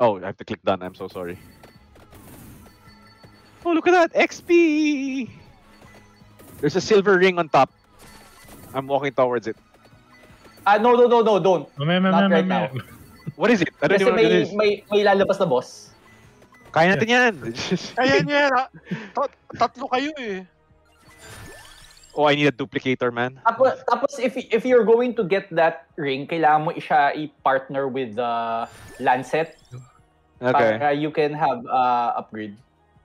Oh, I have to click done. I'm so sorry. Oh, look at that! XP! There's a silver ring on top. I'm walking towards it. No, don't. Not right now. What is it? I don't Kasi know what it is. may lalabas na boss. Kaya natin yan. Kaya niya. Tatlo kayo eh. Oh, I need a duplicator, man. Tapos if you're going to get that ring, kailangan mo siya i-partner with the Lancet. Okay. Para you can have upgrade.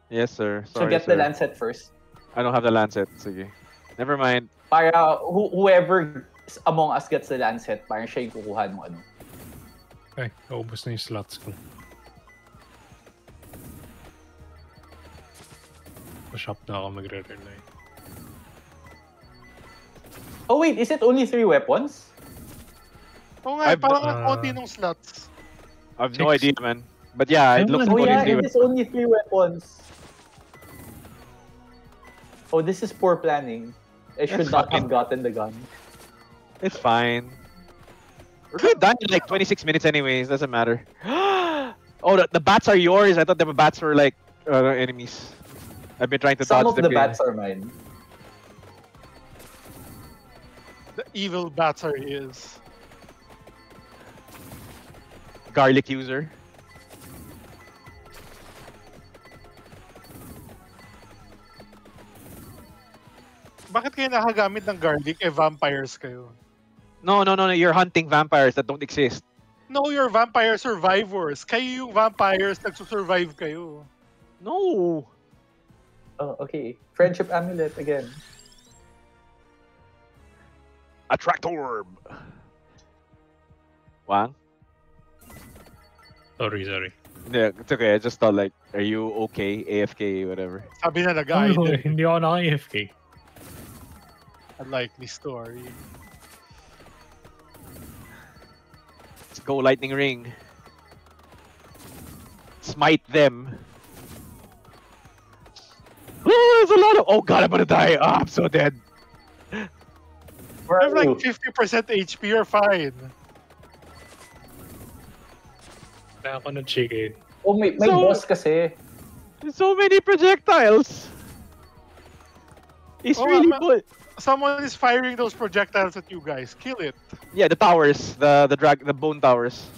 Yes, sir. Sorry, so get sir. the Lancet first. I don't have the Lancet. Sige. Never mind. Para whoever among us gets the Lancet, parang siya yung kukuha ng ano. Okay, naubos na yung slots ko. Pa-shop na ako magre-rely. Oh wait, is it only 3 weapons? Oo nga, parang ang konti ng slots. I have no idea, man. But yeah, it looks like it is only 3 weapons. Oh, this is poor planning. I should not have gotten the gun. It's fine. We're gonna die in like 26 minutes anyways, doesn't matter. Oh, the bats are yours. I thought the bats were like enemies. I've been trying to Some dodge of the bats are mine. The evil bats are his. Garlic user. Bakit kayo nakagamit ng garlic? Vampires kayo. No. You're hunting vampires that don't exist. No, you're vampire survivors. Kayo yung vampires, nagsusurvive kayo. No. Oh, okay. Friendship amulet again. Attract orb. Wang? Sorry. Yeah, it's okay. I just thought like, are you okay? AFK, whatever. Sabi na nag-idle. Hindi ako naka-AFK. Unlikely story. Let's go, lightning ring. Smite them. Oh, there's a lot of. Oh god, I'm gonna die. Oh, I'm so dead. I have like 50% HP. You're fine. Kaya ako ng chicken. Oh, may boss kasi. So many projectiles. It's really good. Someone is firing those projectiles at you guys. Kill it. Yeah, the towers, the bone towers.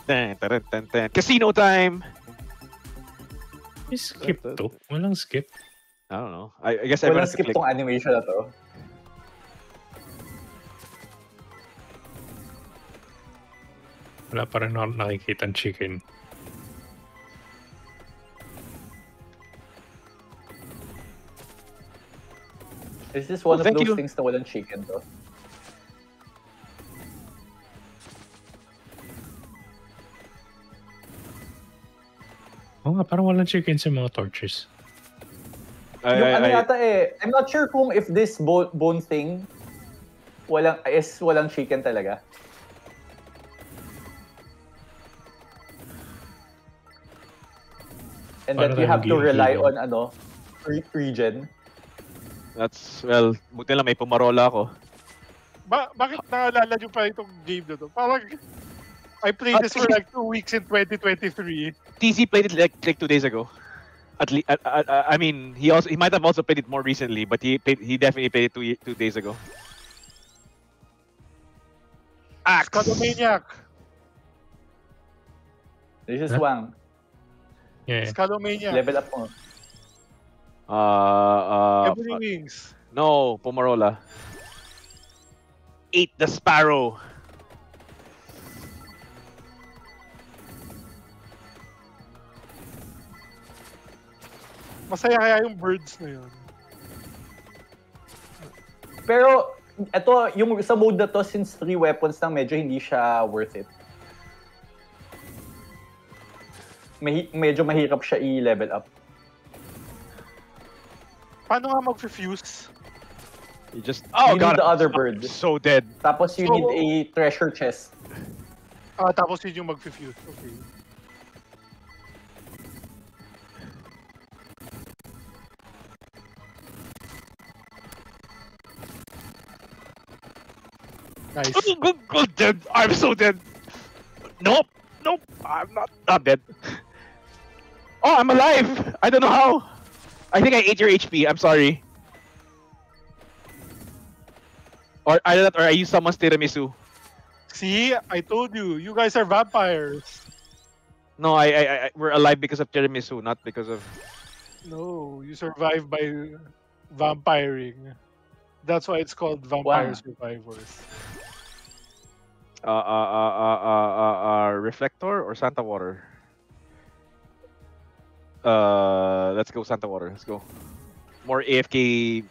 Dun. Casino time. Skip to? Walang skip. I don't know. I guess Walang everyone skip click. tong animation na to. Wala pa rin ako nakikita ng chicken. Is this one of those things na walang chicken to? Oo nga, parang walang chicken sa mga torches. Yung ano yata I'm not sure kung if this bone thing walang chicken talaga. And that you have to rely on regen. That's, well, buti lang may pumarola ako. Bakit naalala nyo pa itong game na to? Parang, I played this for like 2 weeks in 2023. TC played it like 2 days ago. At least, I mean, he might have also played it more recently, but he definitely played it 2 days ago. Axe! Scalomaniac! This is Wang. Yeah. Scalomaniac. Level up mo. Ebony Wings. No, Pomarola. Eat the sparrow. Masaya kaya yung birds na yun. Pero, ito, yung sa mode na to, since 3 weapons lang, medyo hindi siya worth it. Medyo mahirap siya i-level up. Paano nga mag-fuse? You just... Oh, you need the other bird. So dead. Tapos you need a treasure chest. Tapos yun yung mag-fuse. Okay. Nice. Dead. I'm so dead. Nope! Nope! I'm not dead. Oh, I'm alive! I don't know how! I think I ate your HP, I'm sorry. Or I used someone's tiramisu. See, I told you, you guys are vampires. No, we're alive because of tiramisu, not because of... No, you survive by vampiring. That's why it's called Vampire Wow. Survivors. Reflector or Santa Water? Let's go Santa Water. Let's go. More AFK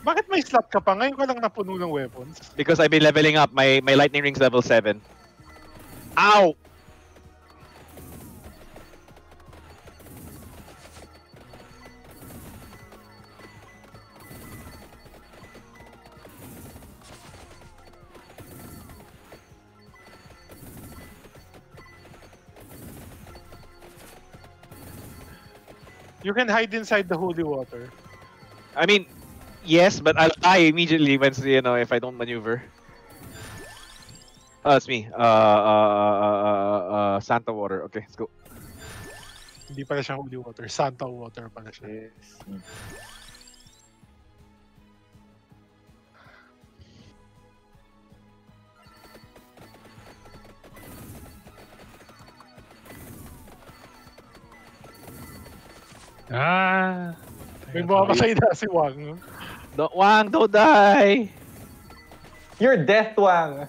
Bakit may slot ka pa? Ngayon ka lang napuno ng weapons. because I've been leveling up. My lightning ring's level 7. Ow! You can hide inside the holy water. I mean, yes, but I'll die immediately once if I don't maneuver. Oh, it's me. Santa Water. Okay, let's go. Hindi pala siya holy water. Santa water pala siya. Ah! May bumamatay na si Wang. Wang, don't die! You're death, Wang.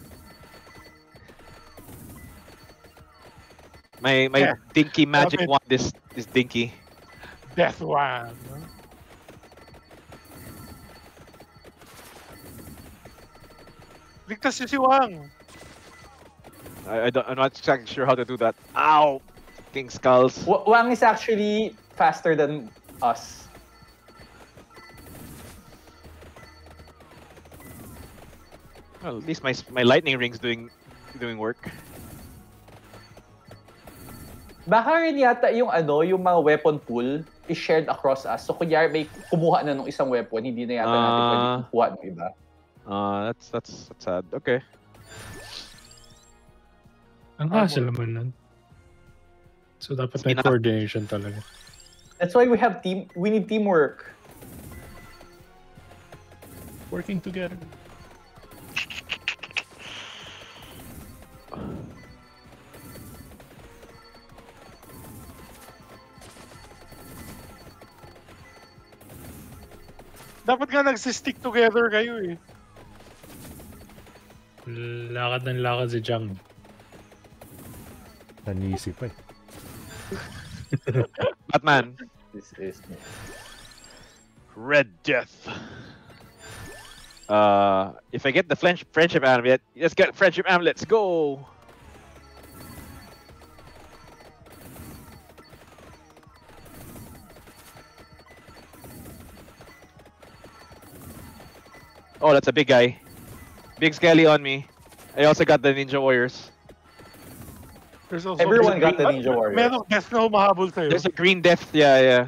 My Yeah. dinky magic Love it. wand is dinky. Death Wang. Ligtas niyo si Wang. I'm not exactly sure how to do that. Ow! King skulls. Wang is actually faster than us. Well, at least my lightning ring's doing work. Baka rin yata yung yung mga weapon pool is shared across us. So kunyari may kumuha na nung isang weapon, hindi na yata natin pwede kumuha ng iba. That's sad. Okay. Ang hassle naman nun. So dapat may Ina- coordination talaga. That's why we need teamwork. Working together. Dapat nga nagsistick together kayo eh. Lakad ng lakad si Jang. Nanisi pa eh. Batman. This is Red Death. If I get the friendship amulet, let's get friendship amulet. Let's go. Oh, that's a big guy. Big skelly on me. I also got the Ninja Warriors. There's also Everyone got the Ninja Warriors. Merong death na humahabol sa'yo. There's a green death. Yeah.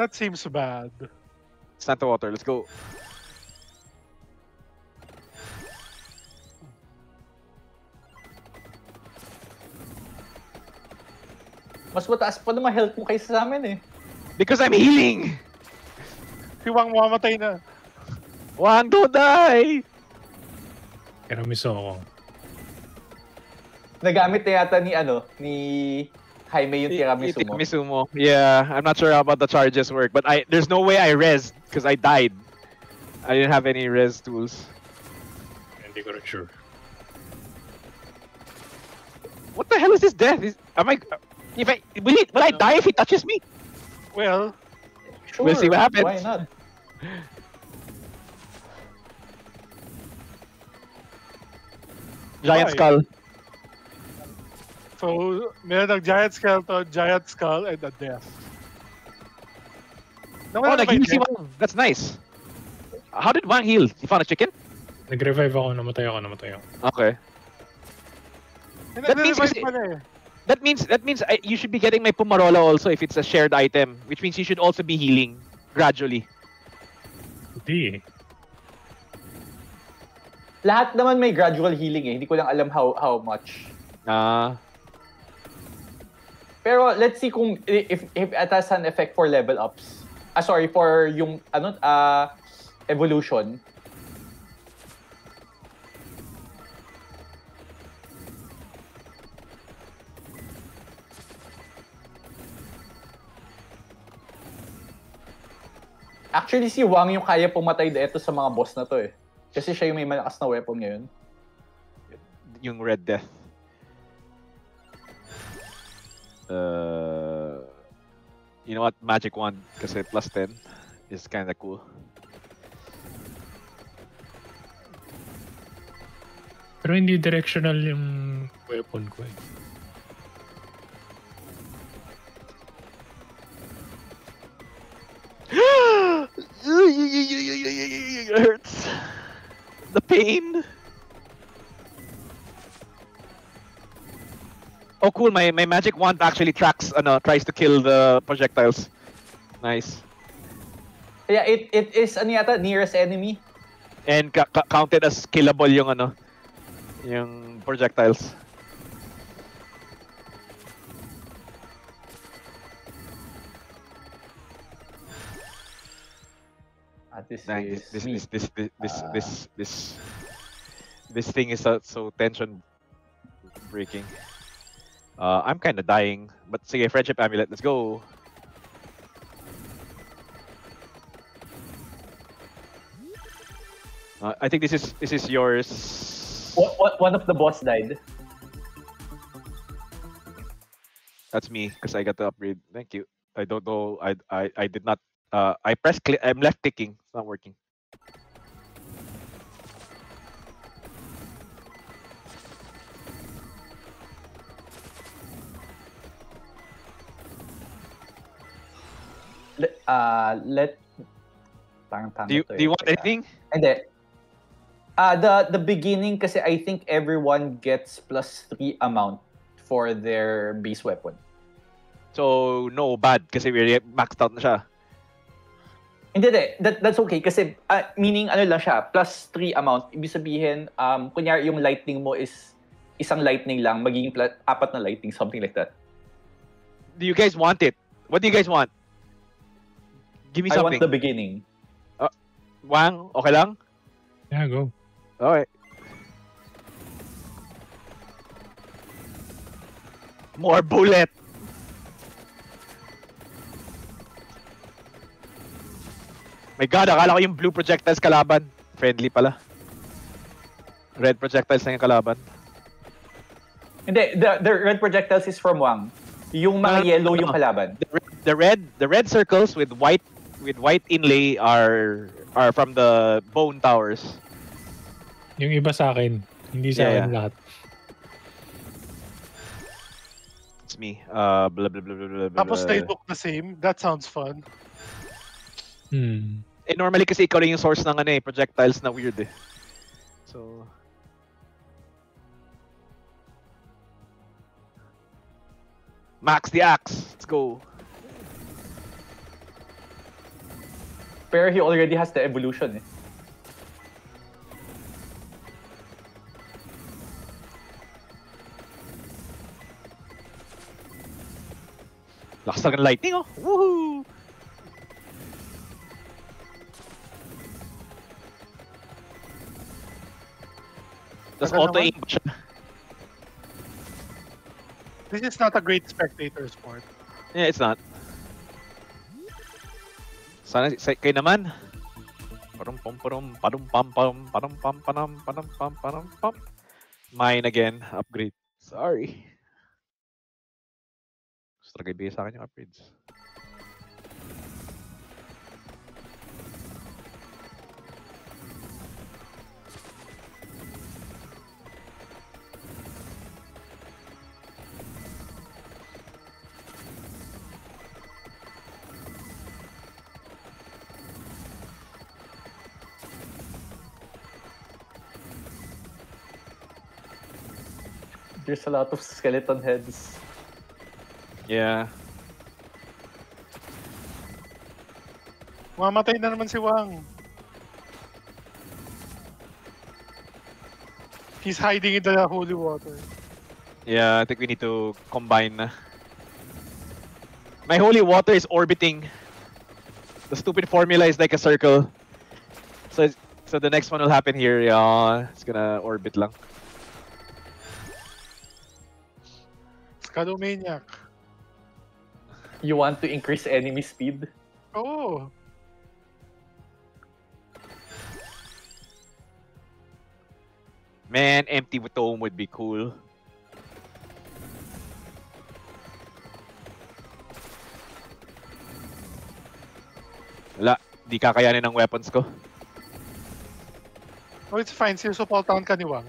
That seems bad. Santa Water. Let's go. Mas mataas pa naman health mo kaysa sa amin eh. Because I'm healing. Si Wang mamamatay na. Wang, don't die. Tiramisu ako. Nagamit na yata ni Jaime yung tiramisu mo. Tiramisu mo. Yeah, I'm not sure how about the charges work, but there's no way I rezzed because I died. I didn't have any res tools. Hindi ko rin sure. What the hell is this death? Will I die if he touches me? Well, Sure, We'll see what happens. Why not? Giant Why? skull. so meron ng giant skeleton, giant skull, and a death. Oh, Nawala na ba yung nag-heal si death? Wang. That's nice. How did Wang heal? He found a chicken? Nag-revive ako, namatay ako. Okay. That means Nare-revive pala eh. That means you should be getting my Pumarola also if it's a shared item, which means you should also be healing gradually. Hindi eh. Lahat naman may gradual healing eh. Hindi ko lang alam how much. Pero let's see kung if it has an effect for level ups. Sorry, for yung evolution. Actually, si Wang yung kaya pumatay dito sa mga boss na to eh. Kasi siya yung may malakas na weapon ngayon. Yung Red Death. You know what? Magic Wand kasi plus 10 is kinda cool. Pero hindi directional yung weapon ko eh. It hurts. The pain. Oh cool, my magic wand actually tries to kill the projectiles. Nice. Yeah, it is nearest enemy. And counted as killable yung projectiles. This thing is so tension breaking. I'm kind of dying, but sige, friendship amulet, let's go. I think this is yours. One of the boss died. That's me because I got the upgrade. Thank you. I don't know. I did not. I press click. I'm left clicking. It's not working. Do you want anything? Hindi. The beginning kasi I think everyone gets +3 amount for their base weapon. So no bad kasi we maxed out na siya. Hindi, that's okay kasi meaning lang siya, +3 amount. Ibig sabihin, kunyari yung lightning mo is isang lightning lang, magiging 4 na lightning, something like that. Do you guys want it? What do you guys want? Give me something. I want the beginning. Wang, okay lang? Yeah, go. Okay. More bullet. My God, akala ko yung blue projectiles kalaban. Friendly pala. Red projectiles na yung kalaban. Hindi, the red projectiles is from Wang. Yung mga yellow yung kalaban. The red circles with white inlay are from the bone towers. Yung iba sa akin, hindi sa akin lahat. It's me. Blah blah blah blah blah. Tapos they look the same. That sounds fun. Normally kasi ikaw rin yung source ng projectiles na weird eh. So max the axe. Let's go. Pero he already has the evolution eh. Lakas ng lightning oh. Woohoo! Tapos auto-aim pa siya. This is not a great spectator sport. Yeah, it's not. Sana kayo naman. Mine again. Upgrade. Sorry. Gusto talaga ibigay sa akin yung upgrades. There's a lot of skeleton heads. Yeah. Mamatay na naman si Wang. He's hiding in the holy water. Yeah, I think we need to combine na. My holy water is orbiting. The stupid formula is like a circle. So the next one will happen here. Yeah, it's gonna orbit lang. Scalomaniac. You want to increase enemy speed? Oh. Man, empty tome would be cool. Wala, di kakayanin ng weapons ko. Oh, it's fine. Sinusuportahan ka ni Wang.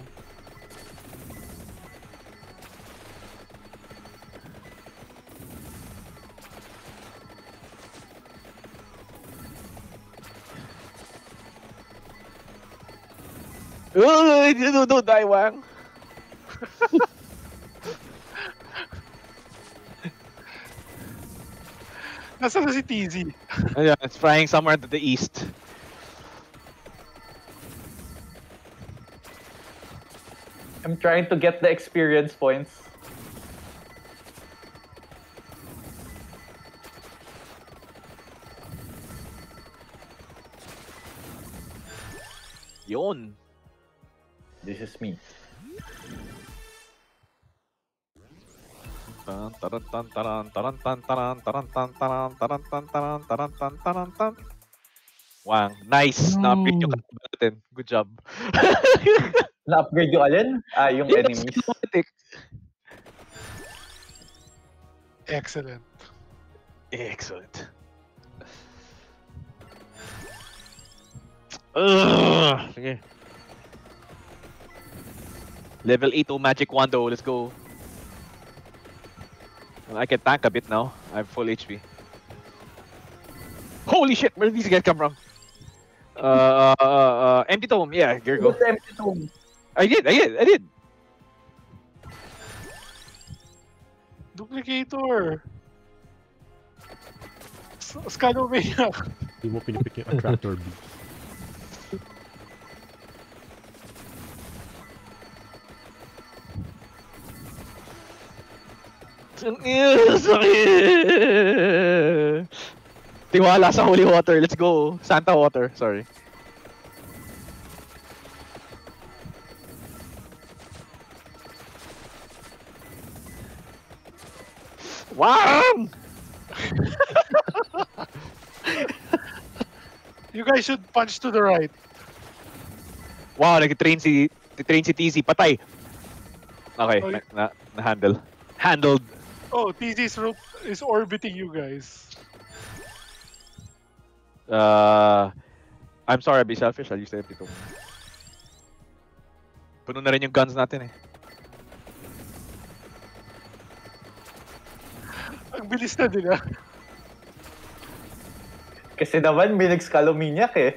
Oh, don't die, Wang. Nasaan na si TZ? Yeah, it's flying somewhere to the east. I'm trying to get the experience points. Yun. This is me. Wang, nice. No. Na-upgrade yung kalaban natin. Good job. Na-upgrade yung alin? Ah, yung Yeah, enemies. it's automatic. Excellent. Excellent. Sige. Level 8 oh, magic wando. Let's go. Well, I can tank a bit now. I have full HP. Holy shit! Where did these guys come from? Empty tome. Yeah, here you go. What's the empty tomb? I did. Duplicator. Scalomaniac. Hindi mo pinipik yung attractor B. Sakit! Tiwala sa holy water. Let's go. Santa water. Sorry. Wang! You guys should punch to the right. Wow, nag-train si TZ. Patay. Okay, Oh, na-handle. Handled. Oh, TZ's rope is orbiting you guys. I'm sorry, I'll be selfish. I'll use the empty tome. Puno na rin yung guns natin eh. Ang bilis na nila. Kasi naman may nag-scalomaniac eh.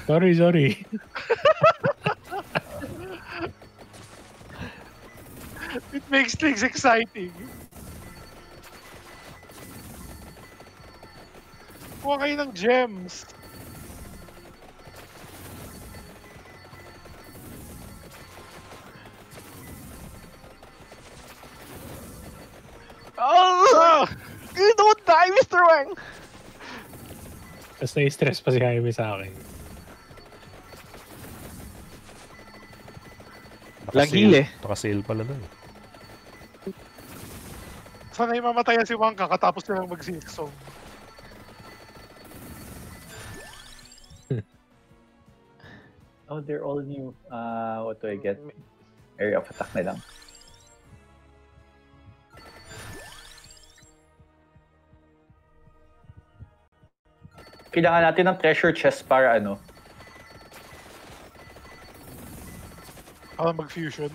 Sorry. It makes things exciting. Kuha kayo ng gems. Oh! Don't die, Mr. Wang! Tapos na-stress pa si Jaime sa akin. Lang heal eh. Naka-sale pala nun. Sana'y mamatayan si Wang kakatapos nilang mag-silksong. Oh, they're all new. What do I get? Area of attack na lang. Kailangan natin ng treasure chest para ano? Para mag-fusion.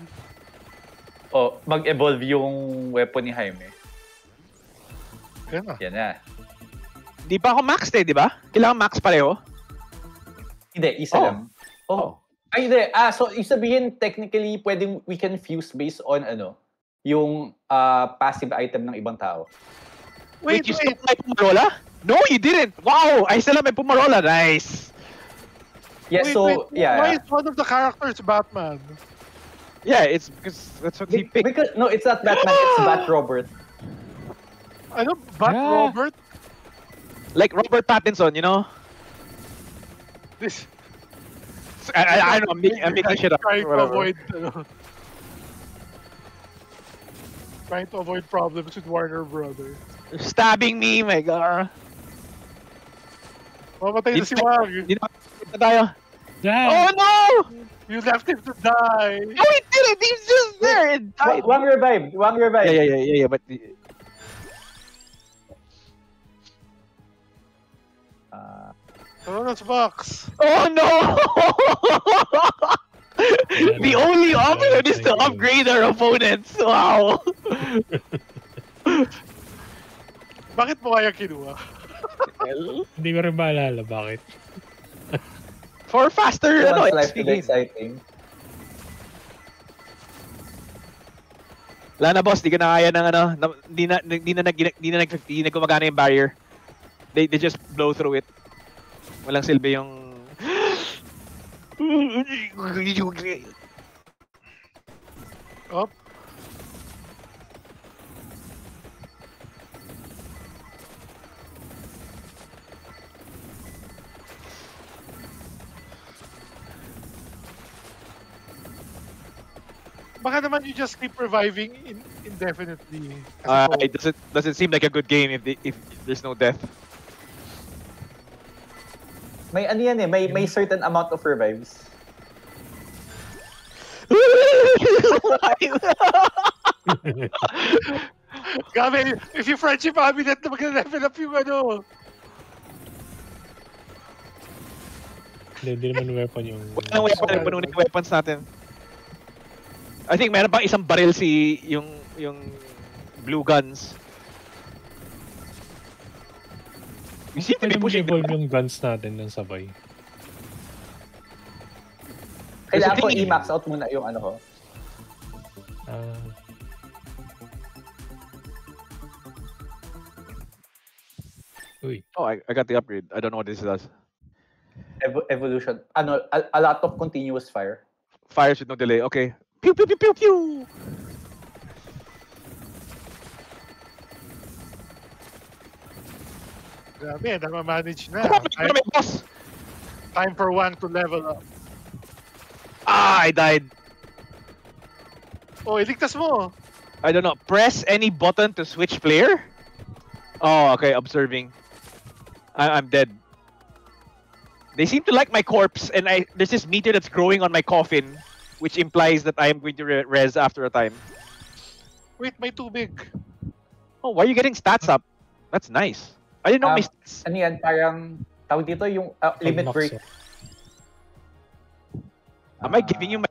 O, mag-evolve yung weapon ni Jaime. Yan na. Yan na. Di pa ako maxed eh, di ba? Kailangan max pareho. Hindi, isa Oh. lang. Oh. Ay, hindi. So, isabihin, technically, we can fuse based on ano, yung passive item ng ibang tao. Wait, you still have my Pumarola? No, you didn't! Wow! I still have my Pumarola. Nice! Yeah, Wait, so, wait. yeah. Why is one of the characters Batman? Yeah, it's because that's what he picked. Because no, it's not Batman. It's Bat Robert. Ano? Bat Yeah. Robert? Like Robert Pattinson, you know? This, I don't know, I'm making shit up. trying to Whatever. avoid, trying to avoid problems with Warner Brothers. You're stabbing me, my god. Mamatay na si Wang. Hindi na tayo. Yeah. Oh no! You left him to die. No, he didn't! He's just there! It died. Wang revived. Wang revived. Yeah, but... Corona's box. Oh no! The only option is to upgrade our opponents. Wow! Bakit mo kaya kinuha? Hindi ko rin maalala bakit. For faster, Someone's ano, life XP is gain. exciting. Wala na boss, di ka na kaya ng ano, di na gumagana yung barrier. They just blow through it. Walang silbi yung... Oh, baka naman you just keep reviving indefinitely. Kasi It doesn't seem like a good game if there's no death. May ano yan eh, may certain amount of revives. Gabi, if you friendship habitat na mag-level up yung ano. Hindi naman weapon yung... Walang weapon, puno na yung weapons natin. I think meron pang isang baril yung blue guns. We seem to be Pwede pushing mag-evolve yung guns natin ng sabay. Kailangan ko Kasi i-max out muna yung ano ko. Uy. Oh, I got the upgrade. I don't know what this does. Evolution. Ano, a lot of continuous fire. Fires with no delay. Okay. Pew pew pew pew pew. Grabe, namamanage na. Come on, may boss. Time for one to level up. Ah, I died. Oh, iligtas mo. I don't know. Press any button to switch player? Oh, okay. Observing. I'm dead. They seem to like my corpse, and there's this meter that's growing on my coffin, which implies that I am going to res after a time. Wait, may tubig. Oh, why are you getting stats up? That's nice. I didn't know my stats. Ano yan, parang, tawag dito yung limit Unlocks break. it. Am I giving you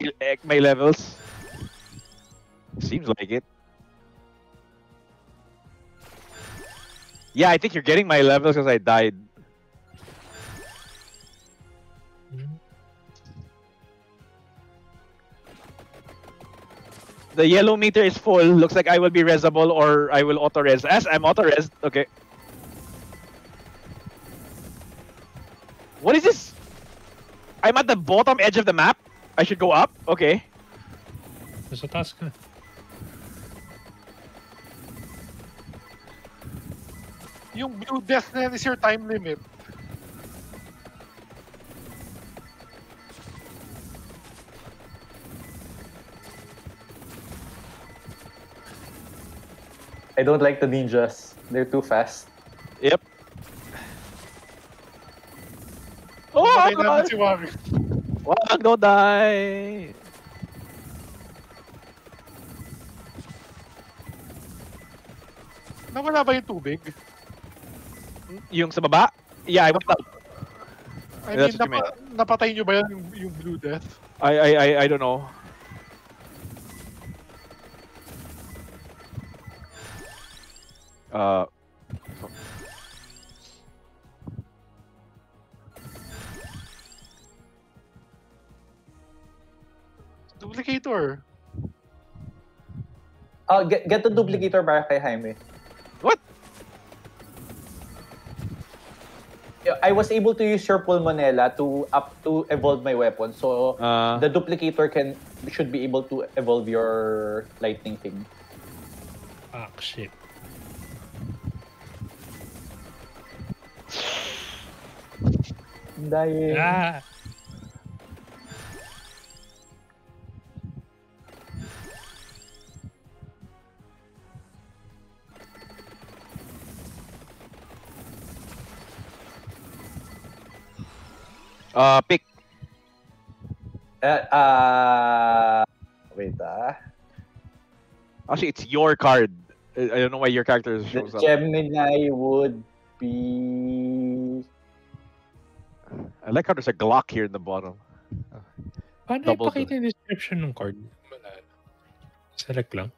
my levels? Seems like it. Yeah, I think you're getting my levels because I died. The yellow meter is full. Looks like I will be resable or I will auto-res. As I'm auto-res. Okay. What is this? I'm at the bottom edge of the map. I should go up. Okay. Nasa taas ka. Yung blue death na yan is your time limit. I don't like the ninjas. They're too fast. Yep. Oh, Patay namin si Wari. Wag, don't die. Nawala ba yung tubig? Yung sa baba? Yeah, I went up. I That's mean, what you napatay nyo ba yan yung blue death? I don't know. Duplicator. Get the duplicator para kay Jaime. What? Yeah, I was able to use your Pulmonella to evolve my weapon. So the duplicator should be able to evolve your lightning thing. Ah, shit. I'm dying. Ah! Pick. Wait Actually, it's your card. I don't know why your character shows The up. Gemini would be... I like how there's a Glock here in the bottom. Paano Double ipakita yung description ng card? Wala. Select lang.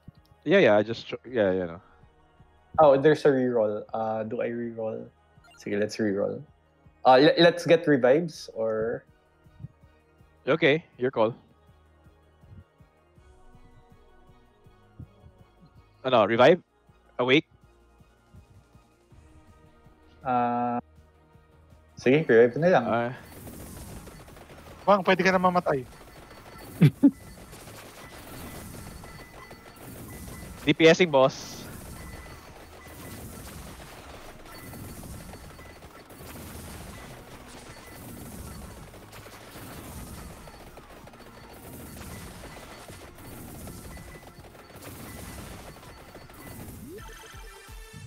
Yeah, I just no. Oh, there's a reroll. Do I reroll? Sige, let's reroll. Let's get revives or... Okay, your call. Ano, revive? Awake? Sige, revive na lang. Bang, pwede ka na mamatay. DPSing, boss.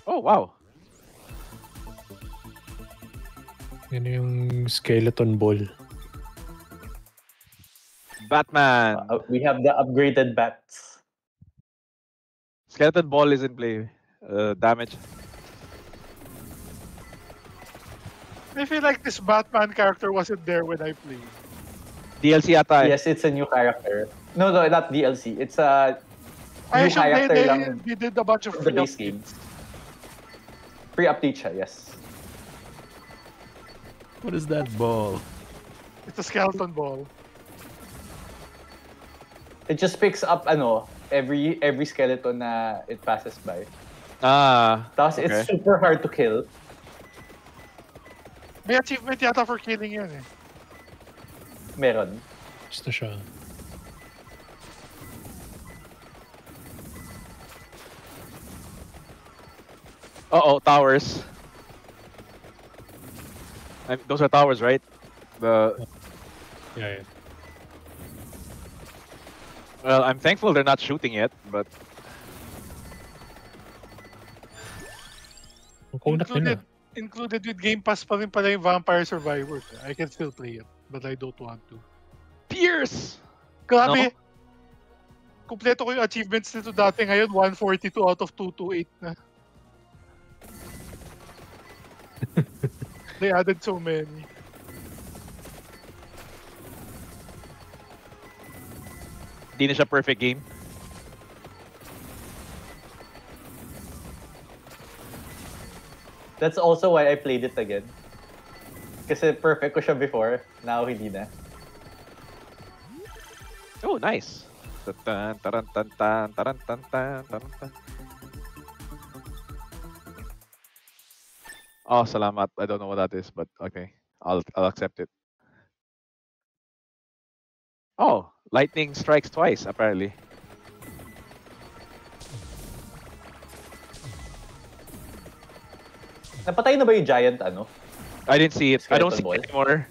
Oh, wow. Yan yung skeleton ball. Batman. We have the upgraded bats. Skeleton ball is in play. Damage. I feel like this Batman character wasn't there when I played. DLC ata eh. Yes, it's a new character. No, not DLC. It's a I new character lang they did a bunch of for the free base game. Free update siya, yes. What is that ball? It's a skeleton ball. It just picks up every skeleton na it passes by. Tapos okay. it's super hard to kill. May achievement yata for killing yun eh. Meron. Gusto siya. Uh-oh, towers. Those are towers, right? Yeah. Well, I'm thankful they're not shooting yet, but... Kunat nila. Included with Game Pass pa rin pala yung Vampire Survivors. I can still play it, but I don't want to. Pierce! Grabe! No? Kompleto ko yung achievements nito dati. Ngayon, 142 out of 228 na. They added so many. Di na siya perfect game. That's also why I played it again. Kasi perfect ko siya before, now hindi na. Oh, nice. Tan, taran, tan, tan, taran, tan, tan, taran, tan. Oh, salamat. I don't know what that is, but okay. I'll accept it. Oh, lightning strikes twice, apparently. Napatay na ba yung giant I didn't see it. I don't see Skeleton it anymore.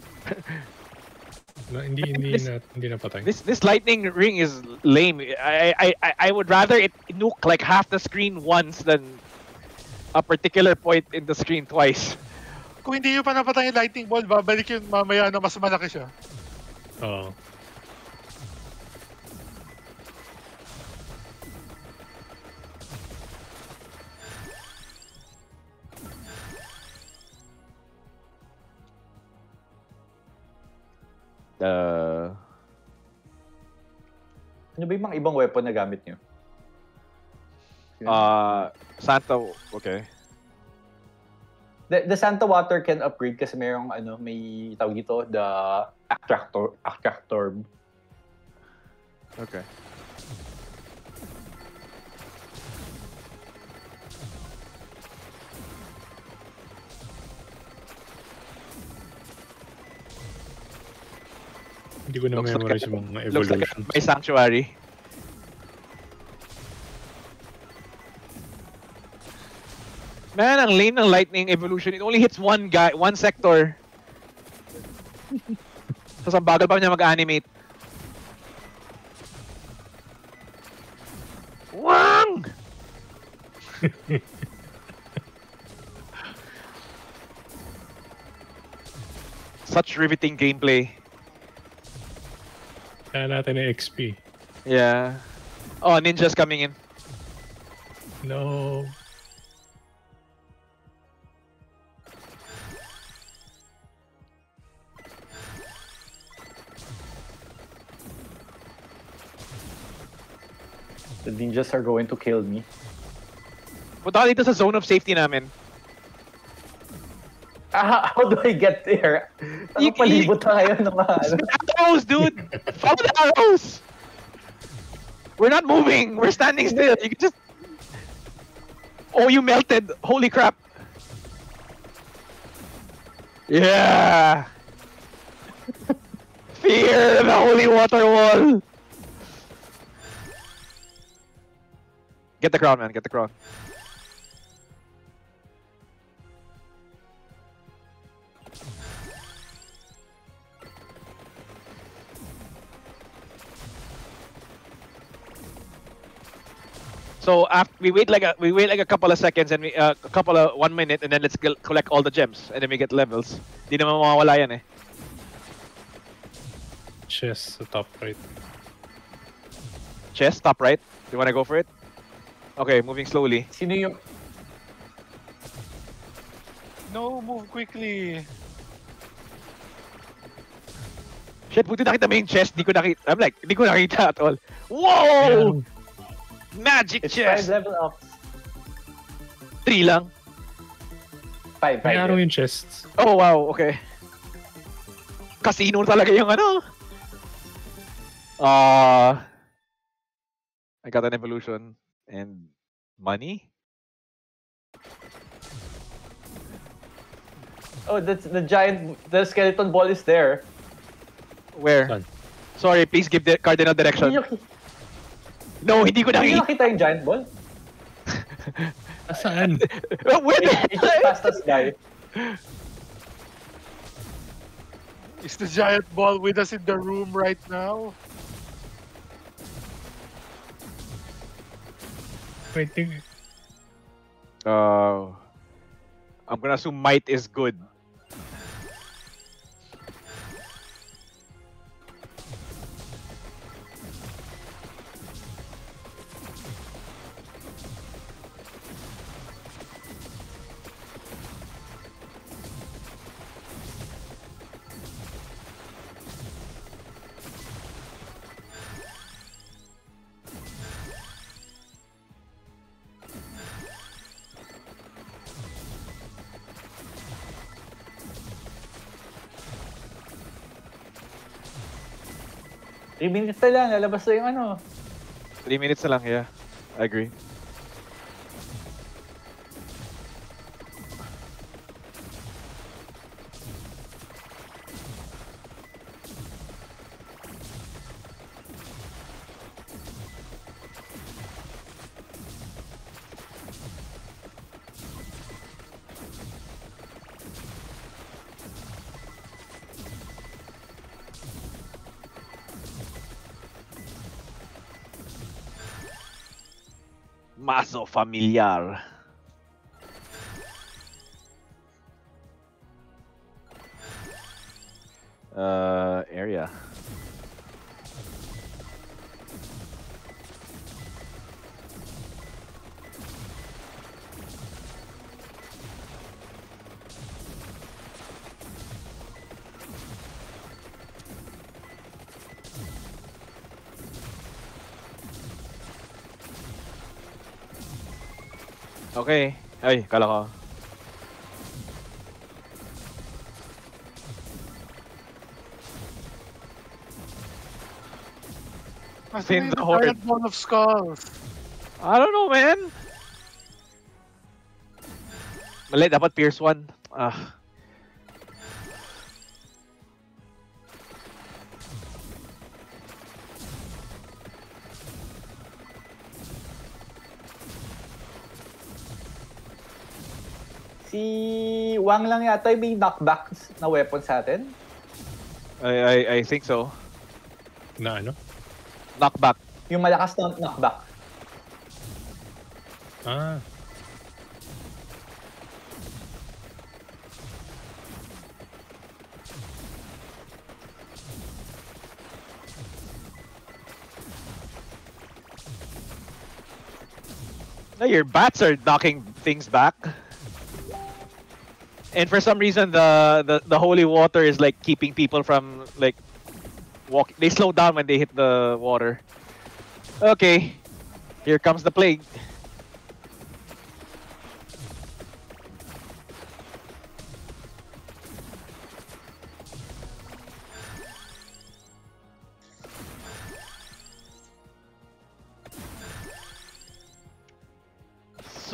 Hindi na patay. This lightning ring is lame. I would rather it nuke like half the screen once than a particular point in the screen twice. Kung hindi nyo pa napatay yung lightning ball, babalik yun mamaya na mas malaki siya. Oo. Ano ba yung mga ibang weapon na gamit nyo? Santa, okay. The Santa Water can upgrade kasi mayroong may tawag dito, the Attractor. Okay. Hindi ko Looks na-memorize like yung mga Looks like evolutions. my sanctuary. Man, ang lane ng lightning evolution. It only hits one guy, one sector. Tapos ang bagal pa niya mag-animate. Wang! Such riveting gameplay. Kaya natin ng XP. Yeah. Oh, ninjas coming in. No. The ninjas are going to kill me. Punta ka dito sa zone of safety namin. How do I get there? Nakapalibot tayo ng mga ano. Arrows, dude! Follow the arrows! We're not moving! We're standing still! You can just... Oh, you melted! Holy crap! Yeah! Fear the holy water wall! Get the crown, man. Get the crown. So after we wait like a couple of seconds and we a couple of 1 minute and then let's collect all the gems and then we get levels. Di naman mawawala yan eh. Chest sa top right. Chest top right. Do you wanna go for it? Okay, moving slowly. Sino yung... No, move quickly. Shit, buti nakita mo yung chest. Di ko nakita. I'm like, di ko nakita at all. Whoa! Magic It's chest! 5 level up. 3 lang. 5, May 5. araw yung chests. Oh wow, okay. Casino talaga yung ano. I got an evolution and money. Oh, that's the giant... The skeleton ball is there. Where? Saan? Sorry, please give the cardinal direction. No, hindi ko Hindi nakita. nakita yung giant ball? Saan? Where It just passed us by. Is the giant ball with us in the room right now? Wait, I'm gonna assume might is good. Three minutes na lang, lalabas na yung ano. 3 minutes na lang, yeah. I agree. Mazo familiar. Area. Okay. Ay, kala ko. Nasaan Sins yung horde. giant ball of skulls? I don't know, man. Mali, dapat Pierce 1. Ah. Si Wang lang yata yung may knockback na weapon sa atin. I think so. Na ano? Knockback. Yung malakas na knockback. Ah, No, your bats are knocking things back. And for some reason, the holy water is like keeping people from like walking. They slow down when they hit the water. Okay, here comes the plague.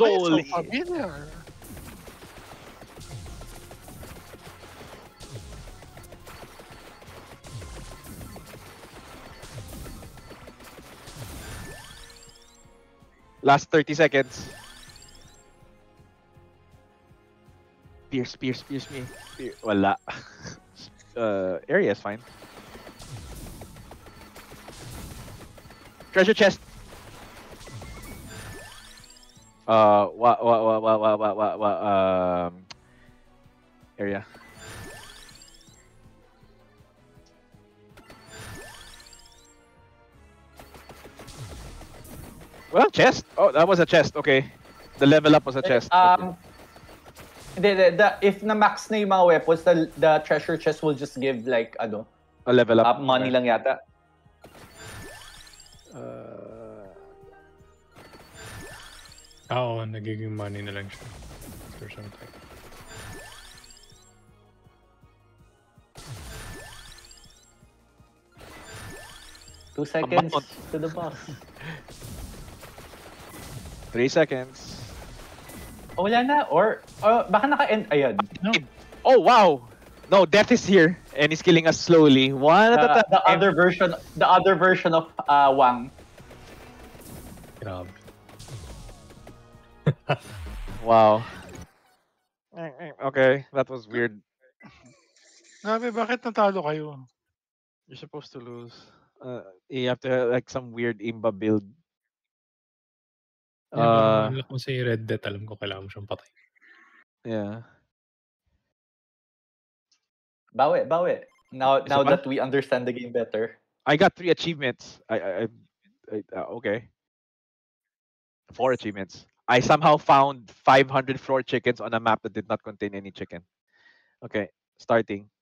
Why it's so Solely. familiar? Last 30 seconds. Pierce me. Wala. Area is fine. Treasure chest. Area. Well, chest. Oh, that was a chest. Okay. The level up was a chest. Okay. If na-max na yung mga weapons, the treasure chest will just give like, ano, A level up. money lang yata. oo, nagiging money na lang siya. Or something. Two seconds Amount. to the boss. 3 seconds. Oh, wala na. Or baka naka-end. Ayan. No. Oh, wow. No, death is here. And he's killing us slowly. One at a time. The other version of Wang. Grabe. Wow. Okay, that was weird. Grabe, bakit natalo kayo? You're supposed to lose. You have to have like some weird imba build. Alam ko si Red Death, alam ko kailangan mo siyang patay. Yeah. Bawi. Now ba? that we understand the game better. I got 3 achievements. Okay. 4 achievements. I somehow found 500 floor chickens on a map that did not contain any chicken. Okay, starting.